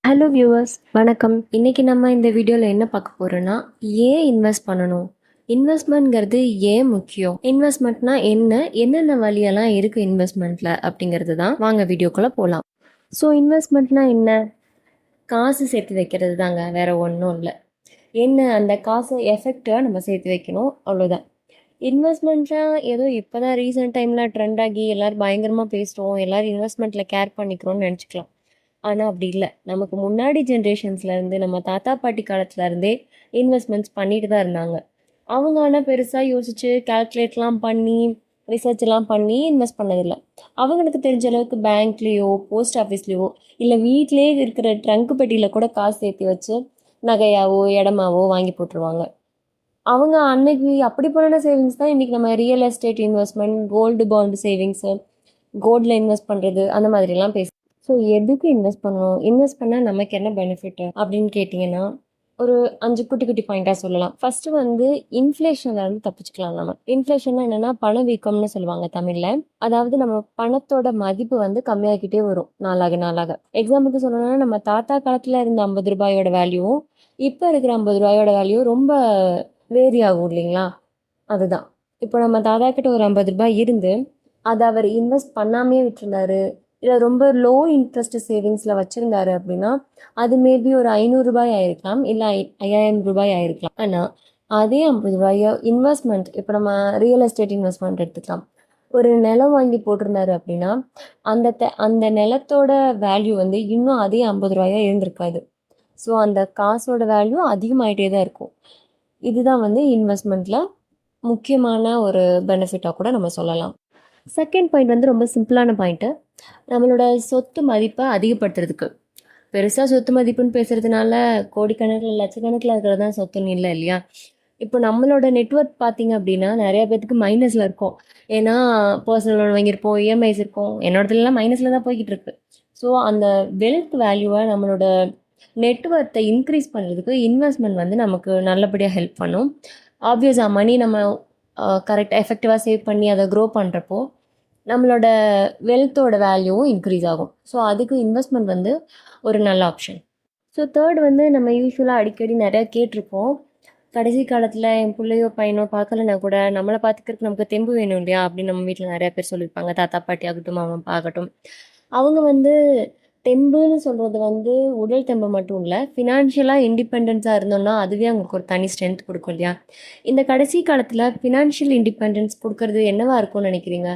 Hello viewers, வணக்கம். இன்னைக்கு நம்ம இந்த வீடியோவில் என்ன பார்க்க போகிறோன்னா, ஏன் இன்வெஸ்ட் பண்ணணும், இன்வெஸ்ட்மெண்ட்ங்கிறது ஏன் முக்கியம், இன்வெஸ்ட்மெண்ட்னா என்ன, என்னென்ன வழியெல்லாம் இருக்குது இன்வெஸ்ட்மெண்ட்டில் அப்படிங்கிறது தான். வாங்க வீடியோக்குள்ளே போகலாம். ஸோ இன்வெஸ்ட்மெண்ட்னா என்ன? காசு சேர்த்து வைக்கிறது தாங்க, வேற ஒன்றும் இல்லை. என்ன, அந்த காசை எஃபெக்டாக நம்ம சேர்த்து வைக்கணும், அவ்வளோதான். இன்வெஸ்ட்மெண்ட்லாம் ஏதோ இப்போ தான் ரீசெண்ட் டைமில் ட்ரெண்ட் ஆகி எல்லோரும் பயங்கரமாக பேசுகிறோம், எல்லோரும் இன்வெஸ்ட்மெண்ட்டில் கேர் பண்ணிக்கிறோம்னு நினச்சிக்கலாம். ஆனால் அப்படி இல்லை. நமக்கு முன்னாடி ஜென்ரேஷன்ஸ்லேருந்து நம்ம தாத்தா பாட்டி காலத்துலேருந்தே இன்வெஸ்ட்மெண்ட்ஸ் பண்ணிட்டு தான் இருந்தாங்க. அவங்க ஆனால் பெருசாக யோசித்து கால்குலேட்லாம் பண்ணி ரிசர்ச்லாம் பண்ணி இன்வெஸ்ட் பண்ணதில்லை. அவங்களுக்கு தெரிஞ்ச அளவுக்கு பேங்க்லேயோ போஸ்ட் ஆஃபீஸ்லேயோ இல்லை வீட்டிலே இருக்கிற ட்ரங்க் பெட்டியில் கூட காசு சேர்த்து வச்சு நகையாவோ இடமாவோ வாங்கி போட்டுருவாங்க. அவங்க அன்னைக்கு அப்படி பண்ண சேவிங்ஸ் தான் இன்றைக்கி நம்ம real estate investment, gold bond savings, கோல்டில் இன்வெஸ்ட் பண்ணுறது, அந்த மாதிரிலாம் ஸோ எதுக்கு இன்வெஸ்ட் பண்ணணும், இன்வெஸ்ட் பண்ணால் நமக்கு என்ன பெனிஃபிட்டு அப்படின்னு கேட்டிங்கன்னா, ஒரு 5 குட்டி குட்டி பாயிண்ட்டாக சொல்லலாம். ஃபஸ்ட்டு வந்து இன்ஃப்ளேஷன்லேருந்து தப்பிச்சுக்கலாம் நம்ம. இன்ஃப்ளேஷன்னா என்னென்னா பணவீக்கம்னு சொல்லுவாங்க தமிழில். அதாவது நம்ம பணத்தோட மதிப்பு வந்து கம்மியாகிட்டே வரும் நாளாக நாளாக. எக்ஸாம்பிளுக்கு சொல்லணும்னா, நம்ம தாத்தா காலத்தில் இருந்த 50 ரூபாயோட வேல்யூவும் இப்போ இருக்கிற 50 ரூபாயோட வேல்யூ ரொம்ப வேரி ஆகும் இல்லைங்களா? அதுதான். இப்போ நம்ம தாத்தா கிட்ட ஒரு 50 ரூபாய் இருந்து அதை அவர் இன்வெஸ்ட் பண்ணாமே விட்டுருந்தாரு, இல்லை ரொம்ப லோ இன்ட்ரெஸ்ட் சேவிங்ஸில் வச்சுருந்தாரு அப்படின்னா, அது மேபி ஒரு 500 ரூபாய் ஆயிருக்கலாம், இல்லை 5000 ரூபாய் ஆயிருக்கலாம். ஆனால் அதே 50 ரூபாயோ இன்வெஸ்ட்மெண்ட், இப்போ நம்ம ரியல் எஸ்டேட் இன்வெஸ்ட்மெண்ட் எடுத்துக்கலாம். ஒரு நிலம் வாங்கி போட்டிருந்தாரு அப்படின்னா, அந்த நிலத்தோட வேல்யூ வந்து இன்னும் அதே 50 ரூபாயா இருந்திருக்காது. ஸோ அந்த காசோட வேல்யூ அதிகமாகிட்டே தான் இருக்கும். இதுதான் வந்து இன்வெஸ்ட்மெண்ட்டில் முக்கியமான ஒரு பெனிஃபிட்டாக கூட நம்ம சொல்லலாம். செகண்ட் பாயிண்ட் வந்து ரொம்ப சிம்பிளான பாயிண்ட்டு. நம்மளோட சொத்து மதிப்பை அதிகப்படுத்துறதுக்கு. பெருசாக சொத்து மதிப்புன்னு பேசுகிறதுனால கோடிக்கணக்கில் லட்சக்கணக்கில் இருக்கிறது தான் சொத்துன்னு இல்லை இல்லையா? இப்போ நம்மளோட நெட்ஒர்க் பார்த்திங்க அப்படின்னா நிறைய பேர்த்துக்கு மைனஸில் இருக்கும். ஏன்னா பர்சனல் லோன் வாங்கியிருப்போம், இஎம்ஐஸ் இருக்கும், என்னோடதுலாம் மைனஸில் தான் போய்கிட்டு இருக்கு. ஸோ அந்த வெல்த் வேல்யூவை, நம்மளோட நெட்ஒர்த்தை இன்க்ரீஸ் பண்ணுறதுக்கு இன்வெஸ்ட்மெண்ட் வந்து நமக்கு நல்லபடியாக ஹெல்ப் பண்ணும். ஆப்வியஸாக மணி நம்ம கரெக்டாக எஃபெக்டிவாக சேவ் பண்ணி அதை க்ரோ பண்ணுறப்போ நம்மளோட வெல்த்தோட வேல்யூவும் இன்க்ரீஸ் ஆகும். ஸோ அதுக்கு இன்வெஸ்ட்மெண்ட் வந்து ஒரு நல்ல ஆப்ஷன். ஸோ தேர்ட் வந்து நம்ம யூஸ்வலாக அடிக்கடி நிறையா கேட்டிருப்போம், கடைசி காலத்தில் என் பிள்ளையோ பையனோ பார்க்கலன்னா கூட நம்மளை பார்த்துக்கிறதுக்கு நமக்கு தெம்பு வேணும் இல்லையா அப்படின்னு நம்ம வீட்டில் நிறையா பேர் சொல்லியிருப்பாங்க. தாத்தா பாட்டி ஆகட்டும், அவன் ஆகட்டும். அவங்க வந்து தெம்புன்னு சொல்கிறது வந்து உடல் தெம்பு மட்டும் இல்லை, ஃபினான்ஷியலாக இண்டிபெண்டன்ஸாக இருந்தோம்னா அதுவே அவங்களுக்கு ஒரு தனி ஸ்ட்ரென்த் கொடுக்கும் இல்லையா? இந்த கடைசி காலத்தில் ஃபினான்ஷியல் இண்டிபெண்டன்ஸ் கொடுக்கறது என்னவா இருக்கும்னு நினைக்கிறீங்க?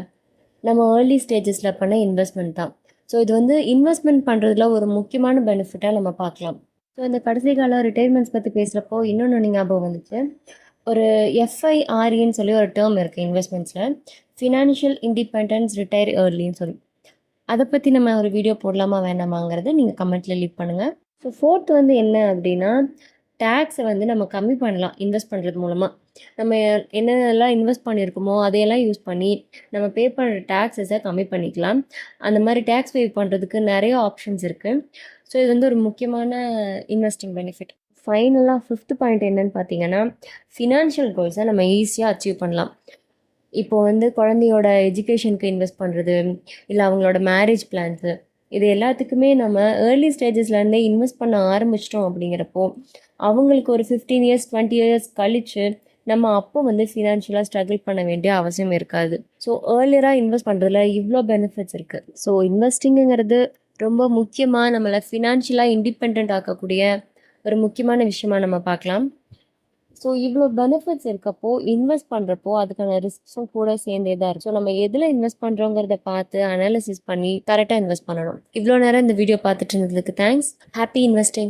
நம்ம ஏர்லி ஸ்டேஜஸில் பண்ண இன்வெஸ்ட்மெண்ட் தான். ஸோ இது வந்து இன்வெஸ்ட்மெண்ட் பண்ணுறதுல ஒரு முக்கியமான பெனிஃபிட்டாக நம்ம பார்க்கலாம். ஸோ இந்த கடைசி கால ரிட்டைர்மெண்ட்ஸ் பற்றி பேசுகிறப்போ இன்னொன்று ஞாபகம் வந்துச்சு. ஒரு எஃப்ஐஆர்இன்னு சொல்லி ஒரு டேர்ம் இருக்குது இன்வெஸ்ட்மெண்ட்ஸில், ஃபினான்ஷியல் இண்டிபெண்டன்ஸ் ரிட்டையர் ஏர்லின்னு சொல்லி. அதை பற்றி நம்ம ஒரு வீடியோ போடலாமா வேண்டாமாங்கிறத நீங்கள் கமெண்ட்டில் லீவ் பண்ணுங்கள். ஸோ ஃபோர்த் வந்து என்ன அப்படின்னா, டேக்ஸை வந்து நம்ம கம்மி பண்ணலாம் இன்வெஸ்ட் பண்ணுறது மூலமாக. நம்ம என்னென்னலாம் இன்வெஸ்ட் பண்ணியிருக்கோமோ அதையெல்லாம் யூஸ் பண்ணி நம்ம பே பண்ணுற டேக்ஸஸை கம்மி பண்ணிக்கலாம். அந்த மாதிரி டேக்ஸ் பே பண்ணுறதுக்கு நிறைய ஆப்ஷன்ஸ் இருக்குது. ஸோ இது வந்து ஒரு முக்கியமான இன்வெஸ்டிங் பெனிஃபிட். ஃபைனலாக ஃபிஃப்த் பாயிண்ட் என்னன்னு பார்த்தீங்கன்னா, ஃபினான்ஷியல் கோல்ஸை நம்ம ஈஸியாக அச்சீவ் பண்ணலாம். இப்போது வந்து குழந்தையோட எஜுகேஷனுக்கு இன்வெஸ்ட் பண்ணுறது, இல்லை அவங்களோட மேரேஜ் பிளான்ஸு, இது எல்லாத்துக்குமே நம்ம ஏர்லி ஸ்டேஜஸ்லேருந்தே இன்வெஸ்ட் பண்ண ஆரம்பிச்சிட்டோம். அப்படிங்கிறப்போ அவங்களுக்கு ஒரு 15 இயர்ஸ் 20 இயர்ஸ் கழித்து நம்ம அப்போ வந்து ஃபினான்ஷியலாக ஸ்ட்ரகிள் பண்ண வேண்டிய அவசியம் இருக்காது. ஸோ ஏர்லியராக இன்வெஸ்ட் பண்ணுறதுல இவ்வளோ பெனிஃபிட்ஸ் இருக்குது. ஸோ இன்வெஸ்டிங்கிறது ரொம்ப முக்கியமாக நம்மளை ஃபினான்ஷியலாக இண்டிபெண்ட் ஆக்கக்கூடிய ஒரு முக்கியமான விஷயமாக நம்ம பார்க்கலாம். ஸோ இவ்வளோ பெனிஃபிட்ஸ் இருக்கப்போ இன்வெஸ்ட் பண்ணுறப்போ அதுக்கான ரிஸ்க்ஸும் கூட சேர்ந்தே தான் இருக்கும். ஸோ நம்ம எதில் இன்வெஸ்ட் பண்ணுறோங்கிறத பார்த்து அனாலிசிஸ் பண்ணி கரெக்டாக இன்வெஸ்ட் பண்ணணும். இவ்வளோ நேரம் இந்த வீடியோ பார்த்துட்டு இருந்ததுக்கு தேங்க்ஸ். Happy investing.